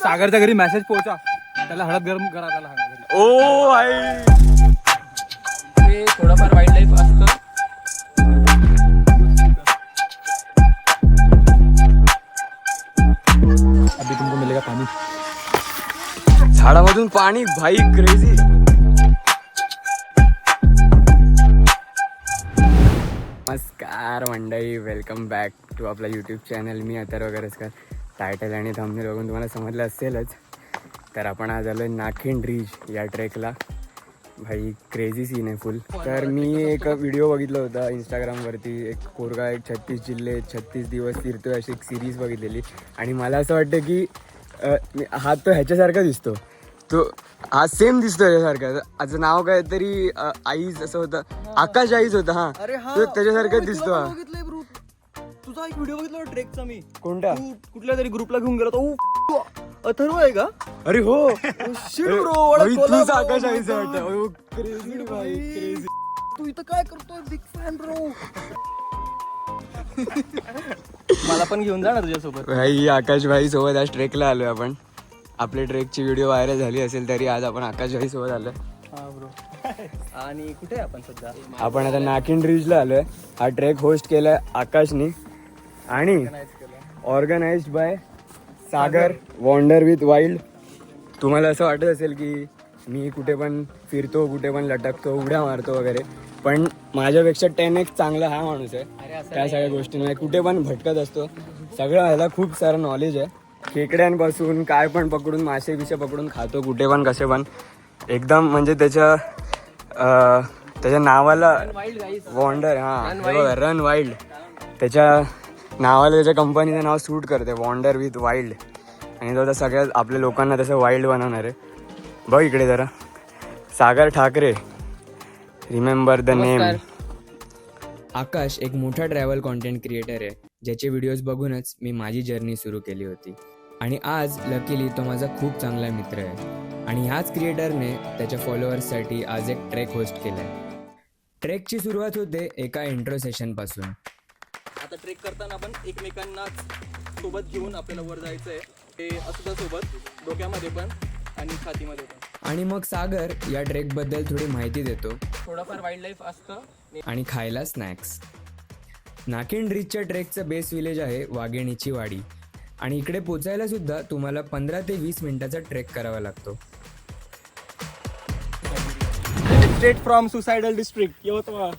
सागरच्या घरी मेसेज पोहोचा, त्याला हळद गरम करा त्याला घरी. ओ आई ते थोडंफार वाईल्ड लाईफ असतं. अभी तुमको मिलेगा पाणी. झाडामधून पाणी भाई क्रेझी. नमस्कार मंडळी, वेलकम बॅक टू आपला यूट्यूब चॅनल. मी अथर्व गरजकर. टायटल आणि थंबनेल बघून तुम्हाला समजलं असेलच. तर आपण आज आलो नाखिंड रिज या ट्रेकला. भाई क्रेझी सीन आहे फुल. तर मी एक व्हिडिओ बघितला होता इंस्टाग्रामवरती, एक कोरगा एक 36 जिल्हे 36 दिवस फिरतोय अशी एक सिरीज बघितलेली. आणि मला असं वाटतं की हा तो ह्याच्यासारखा दिसतो, तो हा सेम दिसतो ह्याच्यासारखा. त्याचं नाव काय तरी आईज असं होतं, आकाश आईज होता. हा तो त्याच्यासारखाच दिसतो. हा तुझा एक व्हिडिओ बघितला ट्रेकचा मी. कोणता? तू कुठल्या तरी ग्रुपला घेऊन गेला तो. अथर्व आहे का? अरे हो तूच आकाश आईज वाटतं. क्रेझी भाई क्रेझी. तू इथं काय करतोय? Big fan bro. मला पण घेऊन जा ना तुझ्यासोबत. भाई आकाश भाई सोबत आज ट्रेकला आलोय आपण. आपले ट्रेकची व्हिडिओ व्हायरल झाली असेल तरी आज आपण आकाश भाई सोबत आलोय. हा ब्रो. आणि कुठे आहे आपण सध्या? आपण आता नाखिंड रिजला आलोय. हा ट्रेक होस्ट केलाय आकाशनी आणि organised by Sagar, wander with wild. तुम्हाला असं वाटत असेल की मी कुठे पण फिरतो, कुठे पण लटकतो, उड्या मारतो वगैरे, पण माझ्यापेक्षा 10x चांगला हा माणूस आहे. त्या सगळ्या गोष्टींमध्ये कुठे पण भटकत असतो. सगळं ह्याला खूप सारं नॉलेज आहे. खेकड्यांपासून काय पण पकडून, मासे बिसे पकडून खातो कुठे पण कसे पण. एकदम म्हणजे त्याच्या नावाला वॉन्डर, हा रन वाईल्ड, त्याच्या नावाला त्याच्या कंपनीचं नाव सूट करते, वॉन्डर विथ वाईल्ड. आणि तो आता सगळ्या आपल्या लोकांना तसं वाईल्ड बनवणार आहे. बघ इकडे जरा, सागर ठाकरे, रिमेंबर द नेम. आकाश एक मोठा ट्रॅव्हल कॉन्टेंट क्रिएटर आहे, ज्याचे व्हिडिओज बघूनच मी माझी जर्नी सुरू केली होती. आणि आज लकीली तो माझा खूप चांगला मित्र आहे. आणि ह्याच क्रिएटरने त्याच्या फॉलोअर्ससाठी आज एक ट्रेक होस्ट केला आहे. ट्रेकची सुरुवात होते एका इंट्रो सेशनपासून. आता ट्रेक करताना आपण एकमेकांना सोबत घेऊन आपल्याला वर जायचंय. ते असं सोबत डोक्यामध्ये पण आणि छातीमध्ये पण. आणि मग सागर या ट्रेकबद्दल थोडी माहिती देतो. थोडंफार वाईल्ड लाईफ असतं. आणि खायला स्नॅक्स. नाखिंड रिजच्या ट्रेकचं बेस विलेज आहे वाघेणीची वाडी. आणि इकडे पोचायला सुद्धा तुम्हाला 15 ते 20 मिनिटाचा ट्रेक करावा लागतो. Straight from suicidal district Yavatmal.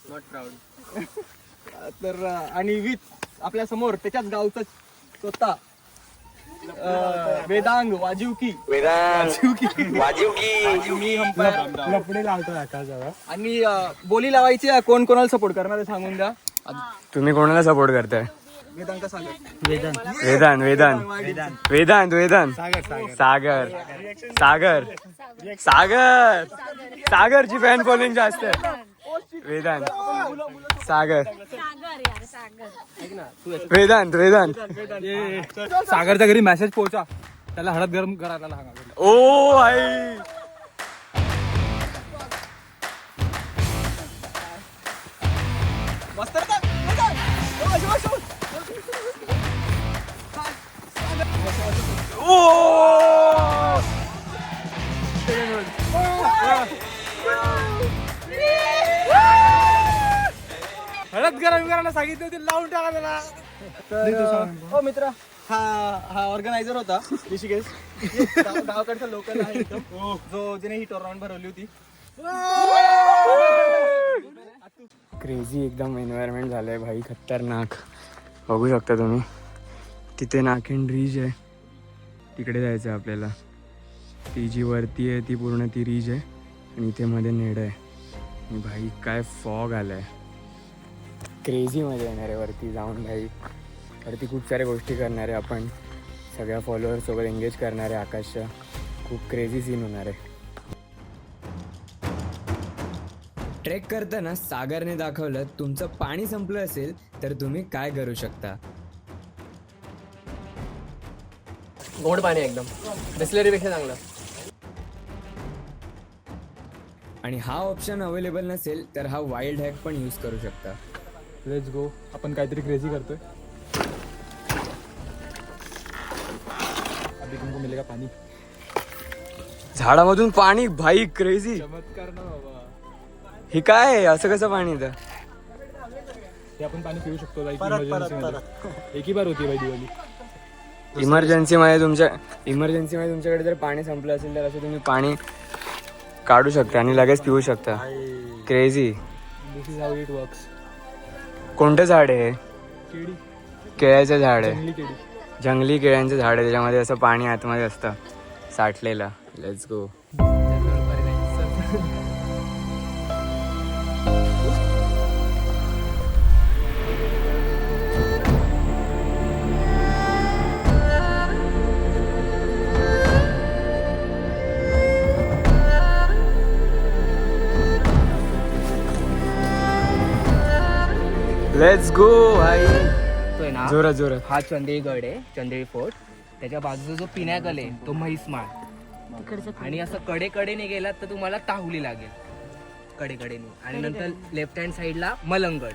Not proud. तर आणि विथ आपल्या समोर त्याच्याच गावचं स्वतः वेदांग वाजिवकी. मी लपडे लावतो आकाशाला. आणि बोली लावायची. कोण कोणाला सपोर्ट करणार आहे सांगून द्या. तुम्ही कोणाला सपोर्ट करताय? वेदांग का सांगा. वेदांत वेदांत वेदांत वेदांत सागर सागर सागर सागरची फॅन फॉलोइंग जास्त आहे. वेदांत सागर वेदांत वेदांत. सागरच्या घरी मेसेज पोहोचा, त्याला हळद गरम करा त्याला घरी. ओ आई हळद गरम करायला सांगितली होती, लावून टाका त्याला. तर हो मित्र, हा ऑर्गनायझर होता ऋषिकेश. गावाकडचा लोकल आहे इथं, जो जिने ही टुर्नामेंट भरवली होती. क्रेझी एकदम एन्व्हायरमेंट झालंय भाई, खतरनाक. बघू शकता तुम्ही, तिथे नाखिंड रिज आहे, तिकडे जायचं आहे आपल्याला. ती जी वरती आहे ती पूर्ण ती रिज आहे आणि इथे मध्ये नेड आहे. आणि भाई काय फॉग आलाय, क्रेझीमध्ये येणार आहे वरती जाऊन. भाई वरती खूप साऱ्या गोष्टी करणार आहे आपण, सगळ्या फॉलोअर्ससोबत एंगेज करणार आहे आकाशच्या. खूप क्रेझी सीन होणार आहे. ट्रेक करताना सागरने दाखवलं तुमचं पाणी संपलं असेल तर तुम्ही काय करू शकता. गोड पाणी एकदम, बिस्लरीपेक्षा चांगलं. आणि हा ऑप्शन अवेलेबल नसेल तर हा वाईल्ड हॅक पण यूज करू शकता. लेट्स गो. आपण काहीतरी क्रेझी करतोय. अभी तुमको मिलेगा पाणी. झाडामधून पाणी भाई क्रेझी. चमत्कार ना बाबा. हे काय आहे? असं कसं पाणी येतं? हे आपण पाणी पिऊ शकतो लाईक इमर्जन्सी मध्ये. एक ही बार होती भाई दिवाळी. इमर्जन्सीमध्ये तुमच्याकडे जर पाणी संपलं असेल तर असं तुम्ही पाणी काढू शकता आणि लगेच पिऊ शकता. Crazy. This is how it works. कोणतं झाड आहे? केळी. केळ्याचं झाड आहे. जंगली केळी. जंगली केळ्यांचं झाड आहे. त्याच्यामध्ये असं पाणी आतमध्ये असतं साठलेलं. Let's go. लेट्स गो भाई. तो आहे ना जोरात जोरात. हा चंदेगड आहे, चंदेरी फोर्ट. त्याच्या बाजूचा जो पिनॅकल आहे तो म्हैसमाळ. आणि असं कडेकडेने गेलात तर तुम्हाला ताहुली लागेल कडेकडेने. आणि नंतर लेफ्ट हँड साईडला मलंगड.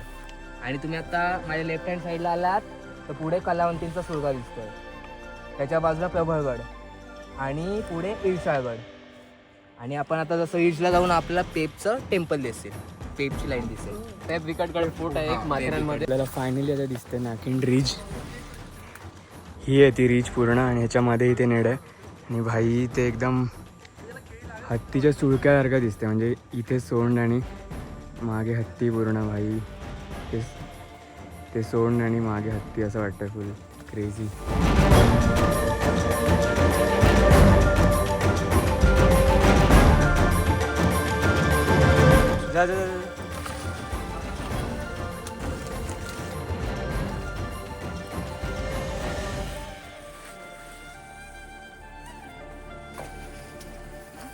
आणि तुम्ही आता माझ्या लेफ्ट हँड साईडला आलात तर पुढे कलावंतींचा सुरगा दिसतोय. त्याच्या बाजूला प्रबळगड आणि पुढे इर्षाळगड. आणि आपण आता जसं इर्षला जाऊन आपल्याला पेपचं टेम्पल दिसेल, पेपची लाईन दिसेल. पेप विकटगड फोर्ट आहे एक माथेरानमध्ये. आपल्याला फायनली आता दिसते नाकिंड रिज. ही आहे ती रिज पूर्ण आणि ह्याच्यामध्ये इथे नेड आहे. आणि भाई ते एकदम हत्तीच्या सुळक्यासारखं दिसते. म्हणजे इथे सोंड आणि मागे हत्ती पूर्ण भाई. ते सोंड आणि मागे हत्ती असं वाटतं. फुल क्रेझी. जा जा जा.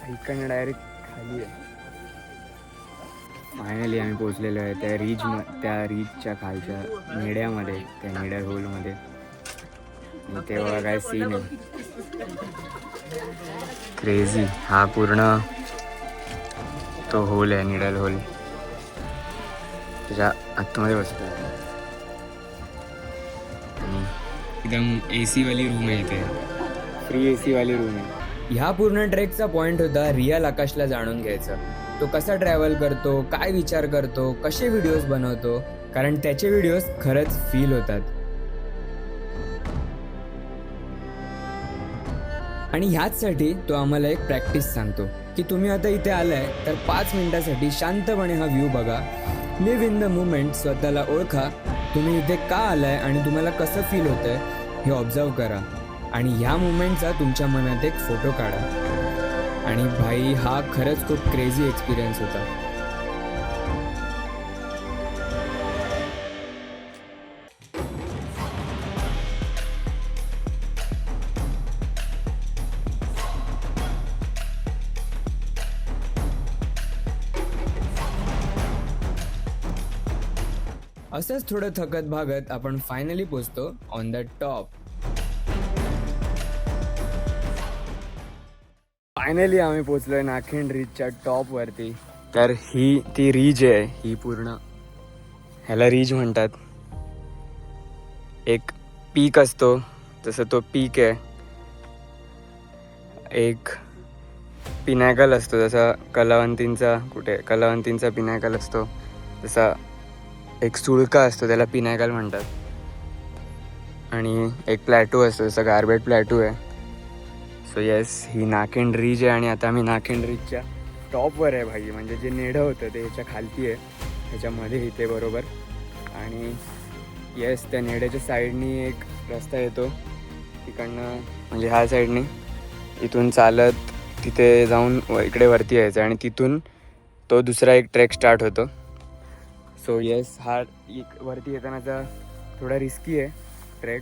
इकडनं डायरेक्ट खाली आहे. फायनली आम्ही पोचलेलो आहे त्या रीजच्या खालच्या नेड्यामध्ये, त्या नेड्या होलमध्ये. ते बघा काय सीन आहे. क्रेझी. हा पूर्ण तो होल आहे, निडल होल. त्याच्या आतमध्ये बसतो आणि एकदम AC वाली रूम आहे इथे. फ्री AC वाली रूम आहे. ह्या पूर्ण ट्रेकचा पॉइंट होता रिअल आकाशला जाणून घ्यायचा. तो कसा ट्रॅव्हल करतो, काय विचार करतो, कसे व्हिडिओज बनवतो. कारण त्याचे व्हिडिओज खरंच फील होतात. आणि ह्याचसाठी तो आम्हाला एक प्रॅक्टिस सांगतो की तुम्ही आता इथे आलाय तर 5 मिनिटासाठी शांतपणे हा व्ह्यू बघा. Live in the moment. स्वतःला ओळखा. तुम्ही इथे का आलाय आणि तुम्हाला कसं फील होतंय हे ऑब्झर्व करा. आणि ह्या मुमेंटचा तुमच्या मनात एक फोटो काढा. आणि भाई हा खरंच खूप क्रेझी एक्सपिरियन्स होता. असंच थोडं थकत भागत आपण फायनली पोचतो ऑन द टॉप. फायनली आम्ही पोचलोय नाखिंड रिजच्या टॉप वरती. तर ही ती रिज आहे. ही पूर्ण ह्याला रिज म्हणतात. एक पीक असतो तसं तो पीक आहे. एक पिनॅकल असतो जसा कलावंतींचा पिनॅकल असतो तसा एक सुळका असतो त्याला पिनॅकल म्हणतात. आणि एक प्लॅटू असतो जसा गार्बेट प्लॅटू आहे. सो येस, ही नाखिंड रिज आहे. आणि आता आम्ही नाखिंड रिजच्या टॉपवर आहे भाई. म्हणजे जे नेढं होतं ते ह्याच्या खालती आहे, ह्याच्यामध्ये इथे बरोबर. आणि येस, त्या नेढ्याच्या साईडनी एक रस्ता येतो तिकडनं, म्हणजे ह्या साईडनी. इथून चालत तिथे जाऊन इकडे वरती यायचं आणि तिथून तो दुसरा एक ट्रेक स्टार्ट होतो. सो येस, हा वरती येतानाचा थोडा रिस्की आहे ट्रेक,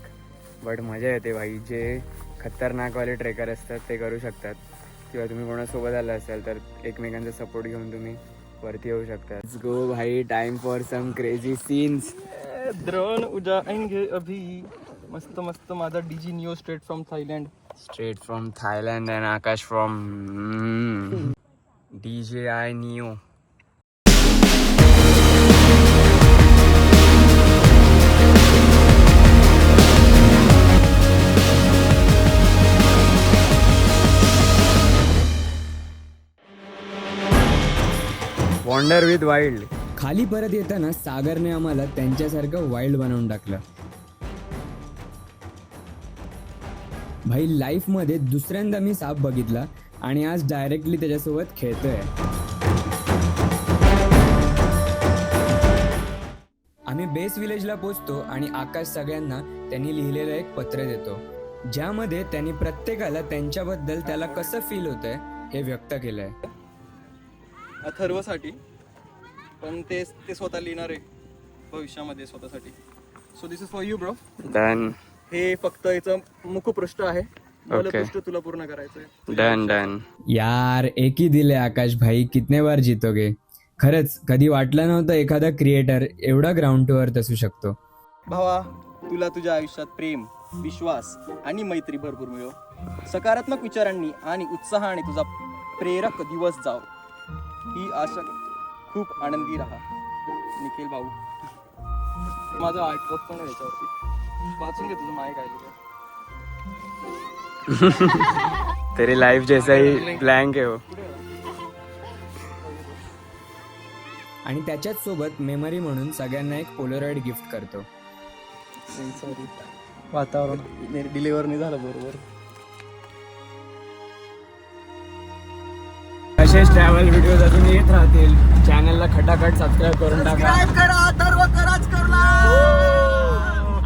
बट मजा येते भाई. जे खतरनाकवाले ट्रेकर असतात ते करू शकतात. किंवा तुम्ही कोणासोबत आला असाल तर एकमेकांचा सपोर्ट घेऊन तुम्ही वरती येऊ शकता. लेट्स गो भाई, time for some crazy scenes. Drone उडाएंगे अभी. मस्त मस्त माझा DG neo straight from Thailand. And Akash from DJI neo. Wander with wild. खाली परत येताना सागरने आम्हाला त्यांच्यासारखं वाईल्ड बनवून टाकलं. भाई लाईफमध्ये दुसऱ्यांदा मी साप बघितला आणि आज डायरेक्टली त्याच्यासोबत खेळतोय. आम्ही बेस विलेजला पोचतो आणि आकाश सगळ्यांना त्यांनी लिहिलेलं एक पत्र देतो, ज्यामध्ये त्यांनी प्रत्येकाला त्यांच्याबद्दल त्याला कसं फील होतंय हे व्यक्त केलंय. अथर्वसाठी, पण ते स्वतः लिहिणार आहे भविष्यामध्ये स्वतःसाठी. So this is for you bro. Done हे फक्त याचं मुखपृष्ठ आहे. Okay. पृष्ठ तुला पूर्ण करायचंय. डन. यार एक ही दिले आकाश भाई, कितने बार जीतोगे. खरंच कधी वाटलं नव्हतं एखादा क्रिएटर एवढा ग्राउंड टू अर्थ असू शकतो. भावा, तुला तुझ्या आयुष्यात प्रेम, विश्वास आणि मैत्री भरपूर मिळो. सकारात्मक विचारांनी आणि उत्साहाने तुझा प्रेरक दिवस जाव ही आशा करतो. खूप आनंदी राहा निखिल भाऊ. माझं ऐकत पण याच्यावरती वाचून घे तुझं माय काय तेरी लाइफ जैसा ही ब्लँक आहे हो. आणि त्याच्याच सोबत मेमरी म्हणून सगळ्यांना एक पोलरॉइड गिफ्ट करतो. सॉरी, वातावरण डिलिव्हर नाही झालं बरोबर. असेच ट्रॅव्हल व्हिडिओज अजून येत राहतील. चॅनलला खटाखट सबस्क्राईब करून टाका.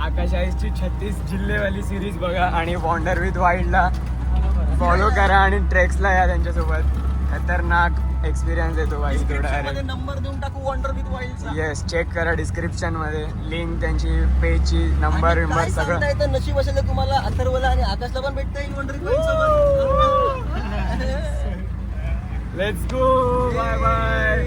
आकाश आईसची 36 जिल्हेवाली सिरीज बघा आणि वॉन्डर विथ वाईल्डला फॉलो करा आणि ट्रेक्सला या त्यांच्यासोबत. खतरनाक एक्सपिरियन्स येतो बाई थोडा. नंबर देऊन टाकू wander with wild. Yes, check करा डिस्क्रिप्शन मध्ये लिंक, त्यांची पेजची नंबर सगळं. नशीब असेल तुम्हाला अथर्वला आणि आकाशला पण भेटता येईल वॉन्डर विथ वाईल्ड सोबत. Let's go. Bye bye.